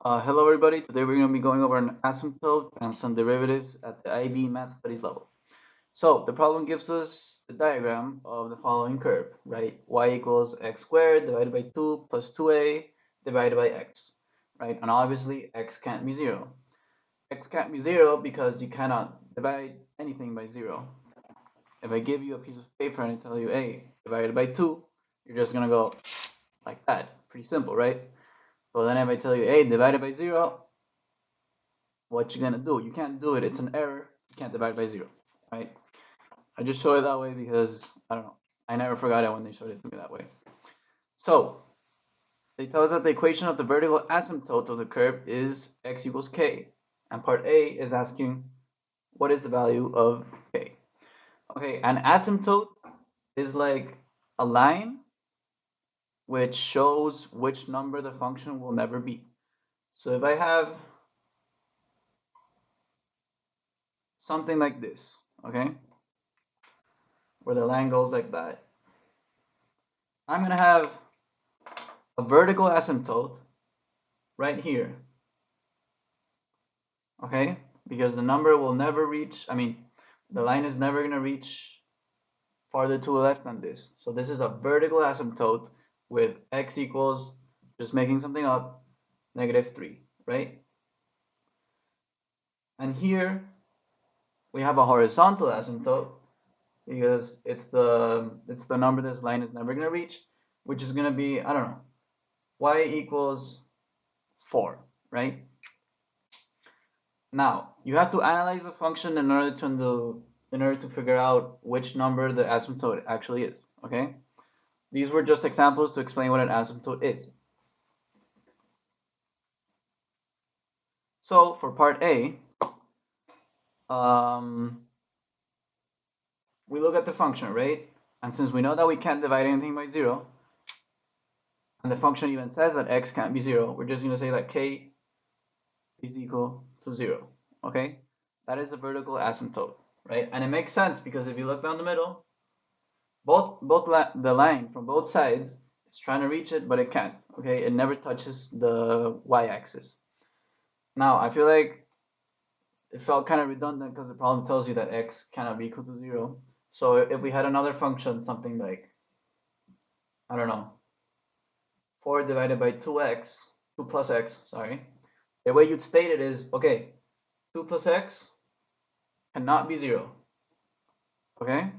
Hello everybody, today we're going to be going over an asymptote and some derivatives at the IB Math Studies level. So the problem gives us the diagram of the following curve, right? Y equals x squared divided by 2 plus 2a divided by x, right? And obviously x can't be 0. X can't be 0 because you cannot divide anything by 0. If I give you a piece of paper and I tell you, hey, divided by 2, you're just going to go like that. Pretty simple, right? But then if I tell you, hey, divided by 0, what you're gonna do. You can't do it. It's an error. You can't divide by 0, right? I just show it that way because I don't know. I never forgot it when they showed it to me that way. So they tell us that the equation of the vertical asymptote of the curve is x equals k, and part A is asking what is the value of k. Okay, an asymptote is like a line which shows which number the function will never be. So if I have something like this, okay, where the line goes like that, I'm gonna have a vertical asymptote right here, okay? Because the number will never reach, the line is never gonna reach farther to the left than this. So this is a vertical asymptote with x equals, just making something up, -3, right? And here we have a horizontal asymptote because it's the number this line is never gonna reach, which is gonna be, I don't know, y equals 4, right? Now, you have to analyze the function in order to figure out which number the asymptote actually is, okay? These were just examples to explain what an asymptote is. So, for part A, um, we look at the function, right? And since we know that we can't divide anything by 0, and the function even says that x can't be 0, we're just going to say that k is equal to 0, okay? That is a vertical asymptote, right? And it makes sense because if you look down the middle, the line from both sides is trying to reach it, but it can't. Okay, it never touches the y-axis. Now I feel like it felt kind of redundant because the problem tells you that x cannot be equal to 0. So if we had another function, something like, I don't know, 4 divided by 2x, 2 plus x, sorry, the way you'd state it is, okay, 2 plus x cannot be 0. Okay,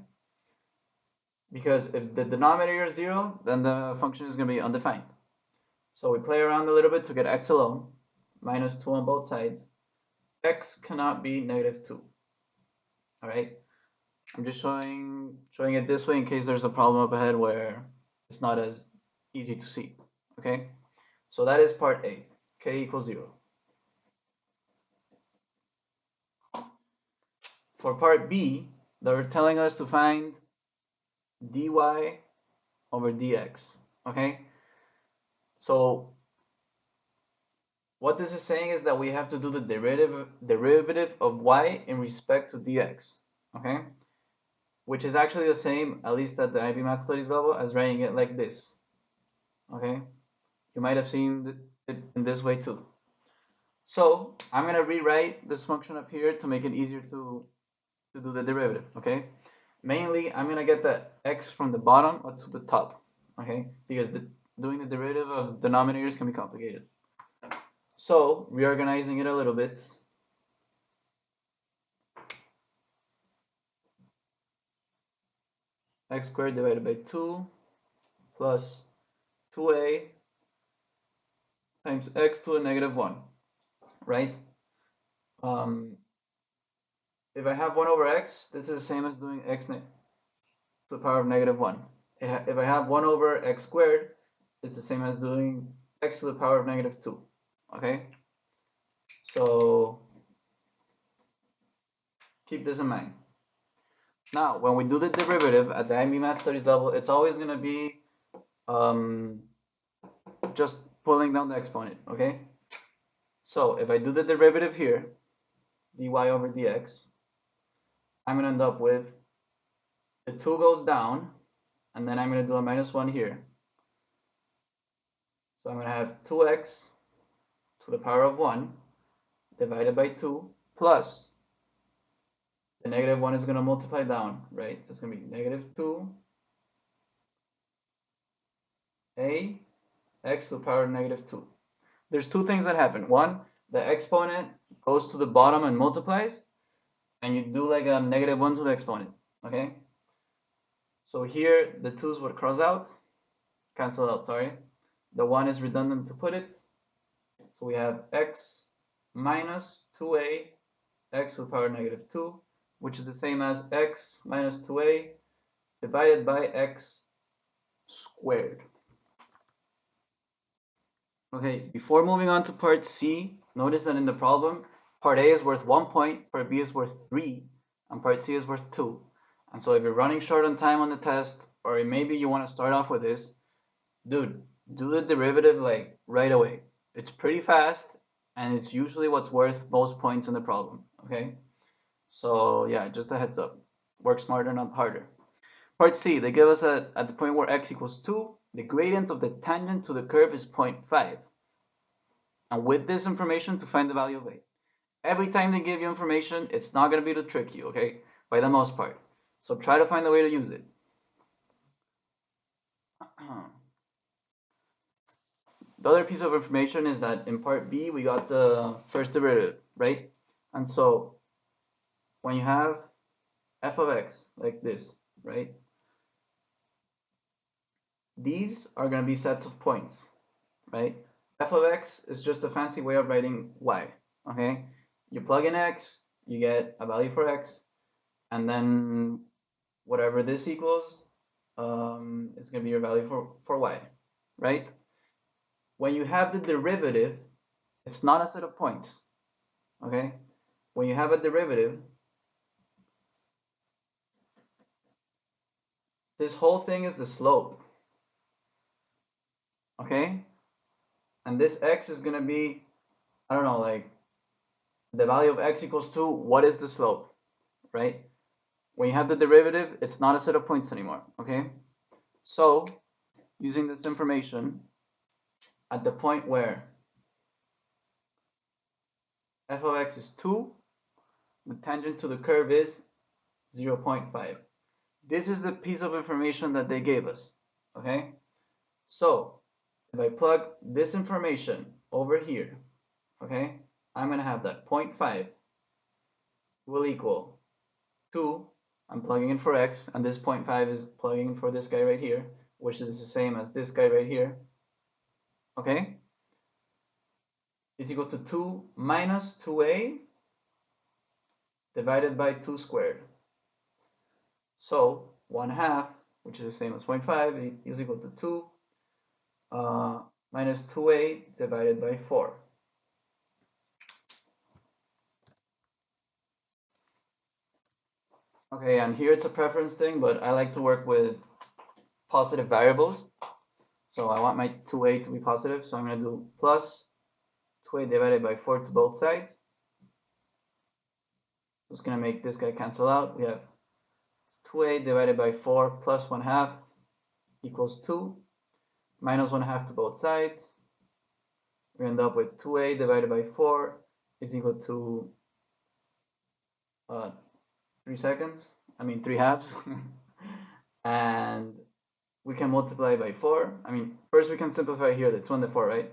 because if the denominator is 0, then the function is going to be undefined. So we play around a little bit to get x alone, minus 2 on both sides. X cannot be -2. All right, I'm just showing it this way in case there's a problem up ahead where it's not as easy to see. Okay, so that is part A, k equals 0. For part B, they're telling us to find dy over dx. Okay, so what this is saying is that we have to do the derivative of y in respect to dx. Okay, which is actually the same, at least at the IB Math Studies level, as writing it like this. Okay, you might have seen it in this way too. So I'm gonna rewrite this function up here to make it easier to do the derivative. Okay, mainly I'm gonna get the x from the bottom up to the top. Okay, because doing the derivative of denominators can be complicated. So reorganizing it a little bit, x squared divided by 2 plus 2a times x to the -1, right? If I have 1 over x, this is the same as doing x to the power of -1. If I have 1 over x squared, it's the same as doing x to the power of -2. Okay? So keep this in mind. Now, when we do the derivative at the IB Math Studies level, it's always going to be just pulling down the exponent. Okay? So if I do the derivative here, dy over dx, I'm going to end up with the 2 goes down, and then I'm going to do a -1 here. So I'm going to have 2x to the power of 1 divided by 2 plus the negative 1 is going to multiply down, right? So it's going to be negative 2a x to the power of negative 2. There's two things that happen. One, the exponent goes to the bottom and multiplies, and you do like a negative 1 to the exponent, okay? So here, the 2's would cross out, cancel out, sorry. The 1 is redundant to put it. So we have x minus 2a x to the power of negative 2, which is the same as x minus 2a divided by x squared. Okay, before moving on to part C, notice that in the problem, part A is worth 1 point, part B is worth 3, and part C is worth 2. And so if you're running short on time on the test, or maybe you want to start off with this, dude, do the derivative like right away. It's pretty fast, and it's usually what's worth most points in the problem, okay? So yeah, just a heads up. Work smarter, not harder. Part C, they give us at the point where x equals 2, the gradient of the tangent to the curve is 0.5. And with this information to find the value of a. Every time they give you information, it's not going to be to trick you, okay? By the most part. So try to find a way to use it. The other piece of information is that in part B, we got the first derivative, right? And so when you have f of x like this, right? These are going to be sets of points, right? F of x is just a fancy way of writing y, okay? You plug in x, you get a value for x, and then whatever this equals, it's going to be your value for y, right? When you have the derivative, it's not a set of points, okay? When you have a derivative, this whole thing is the slope, okay? And this x is going to be, I don't know, like the value of x equals 2, what is the slope, right? When you have the derivative, it's not a set of points anymore, okay? So, using this information, at the point where f of x is 2, the tangent to the curve is 0.5. This is the piece of information that they gave us, okay? So, if I plug this information over here, okay, I'm going to have that 0.5 will equal 2, I'm plugging in for x, and this 0.5 is plugging in for this guy right here, which is the same as this guy right here, okay, is equal to 2 minus 2a divided by 2 squared. So 1/2, which is the same as 0.5, is equal to 2 minus 2a divided by 4. Okay, and here it's a preference thing, but I like to work with positive variables. So I want my 2a to be positive, so I'm going to do plus 2a divided by 4 to both sides. Just going to make this guy cancel out. We have 2a divided by 4 plus 1/2 equals 2, minus 1/2 to both sides. We end up with 2a divided by 4 is equal to 3 seconds, I mean 3 halves. And we can multiply by 4. I mean, first we can simplify here the 2 and the 4, right?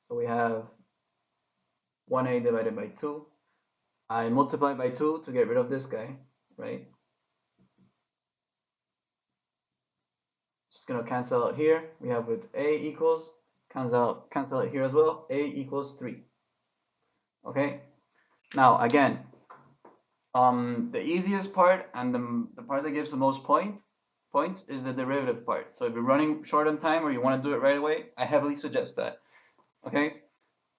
So we have 1a divided by 2. I multiply by 2 to get rid of this guy, right? Just gonna cancel out here. We have with a equals, cancel out here as well, a equals 3. Okay? Now again, the easiest part and the part that gives the most points is the derivative part. So if you're running short on time or you want to do it right away, I heavily suggest that. Okay?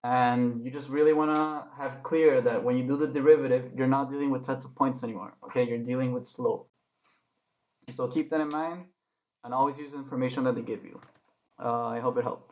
And you just really want to have clear that when you do the derivative, you're not dealing with sets of points anymore. Okay? You're dealing with slope. So keep that in mind and always use the information that they give you. I hope it helped.